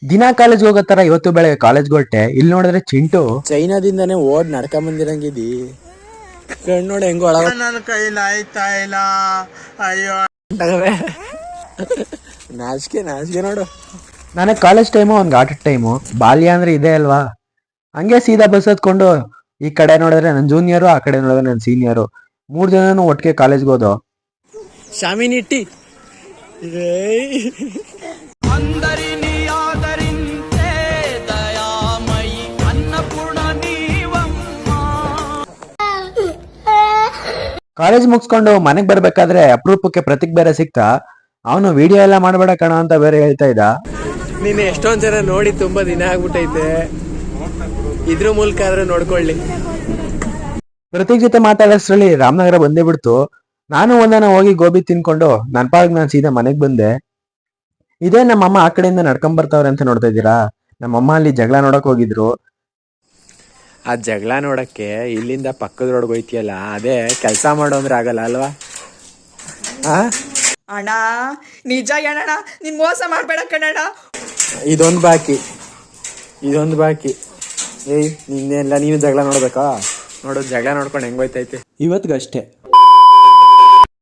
ದಿನ ಕಾಲೇಜ್ಗೆ ಹೋಗೋ ತರ ಇವತ್ತು ಬೆಳಗ್ಗೆ ಕಾಲೇಜ್ಗೆ ಹೊರಟೆ. ಇಲ್ಲಿ ನೋಡಿದ್ರೆ ಚಿಂಟು ಚೈನಾದಿಂದಾನೇ ಓಡ್ ನಡ್ಕೊಂಡ್ ಬಂದಿರಂಗಿದಿ. ಕಣ್ ನೋಡಿ ಹೆಂಗೋ ಒಳಗ ನನ್ನ ಕೈಲಿ ಆಯ್ತಾ ಇಲ್ಲ. ಅಯ್ಯೋ ನಾಚಿಕೆ ನೋಡು. ನನಗೆ ಕಾಲೇಜ್ ಟೈಮು ಅವ್ನಿಗೆ ಆಟದ ಟೈಮು. ಬಾಲ್ಯ ಅಂದ್ರೆ ಇದೆ ಅಲ್ವಾ. ಹಂಗೆ ಸೀದಾ ಬಸ್ ಹತ್ಕೊಂಡು ಈ ಕಡೆ ನೋಡಿದ್ರೆ ನನ್ನ ಜೂನಿಯರು, ಆ ಕಡೆ ನೋಡಿದ್ರೆ ನನ್ನ ಸೀನಿಯರು, 3 ಜನನು ಒಟ್ಟಿಗೆ ಕಾಲೇಜ್ಗೆ ಹೋದೋ. ಶಾಮಿನಿಟ್ಟಿ ಕಾಲೇಜ್ ಮುಗಿಸ್ಕೊಂಡು ಮನೆಗೆ ಬರ್ಬೇಕಾದ್ರೆ ಅಪರೂಪಕ್ಕೆ ಪ್ರತೀಕ್ ಬೇರೆ ಸಿಕ್ತ. ಅವನು ವಿಡಿಯೋ ಎಲ್ಲ ಮಾಡಬೇಡ ಕಣ ಅಂತ ಬೇರೆ ಹೇಳ್ತಾ ಇದ್ದ. ನೀನು ಎಷ್ಟೊಂದ್ ಜನ ನೋಡಿ ತುಂಬಾ ದಿನ ಆಗ್ಬಿಟ್ಟೈತೆ, ಇದ್ರ ಮೂಲಕ ಆದ್ರೆ ನೋಡ್ಕೊಳ್ಳಿ. ಪ್ರತೀಕ್ ಜೊತೆ ಮಾತಾಡೋಷ್ಟ್ರಲ್ಲಿ ರಾಮನಗರ ಬಂದೇ ಬಿಡ್ತು. ನಾನು ಒಂದನ ಹೋಗಿ ಗೋಬಿ ತಿನ್ಕೊಂಡು ನನ್ನ ಪಾಡಿಗೆ ನಾನು ಸೀದಾ ಮನೆಗೆ ಬಂದೆ. ಇದೇ ನಮ್ಮಮ್ಮ ಆ ಕಡೆಯಿಂದ ನಡ್ಕೊಂಡ್ ಬರ್ತಾವ್ರೆ ಅಂತ ನೋಡ್ತಾ ಇದ್ದೀರಾ. ನಮ್ಮಮ್ಮ ಅಲ್ಲಿ ಜಗಳ ನೋಡಕ್ ಹೋಗಿದ್ರು. ಆ ಜಗಳ ನೋಡಕ್ಕೆ ಇಲ್ಲಿಂದ ಪಕ್ಕದ ರೋಡ್ಗೆ ಹೋಯ್ತಿಯಲ್ಲ, ಅದೇ ಕೆಲಸ ಮಾಡೋ ಅಂದ್ರೆ ಆಗಲ್ಲ ಅಲ್ವಾ? ಅಣ್ಣ ನಿಜ ಹೇಳಣ್ಣ, ನೀನ್ ಮೋಸ ಮಾಡ್ಬೇಡ ಕಣಣ್ಣ. ಇದೊಂದು ಬಾಕಿ. ಏಯ್ ನಿನ್ನೆಲ್ಲ ನೀನು ಜಗಳ ನೋಡ್ಬೇಕಾ? ನೋಡು ಜಗಳ ನೋಡ್ಕೊಂಡು ಹೆಂಗೋಯ್ತೈತೆ. ಇವತ್ತಿಗಷ್ಟೇ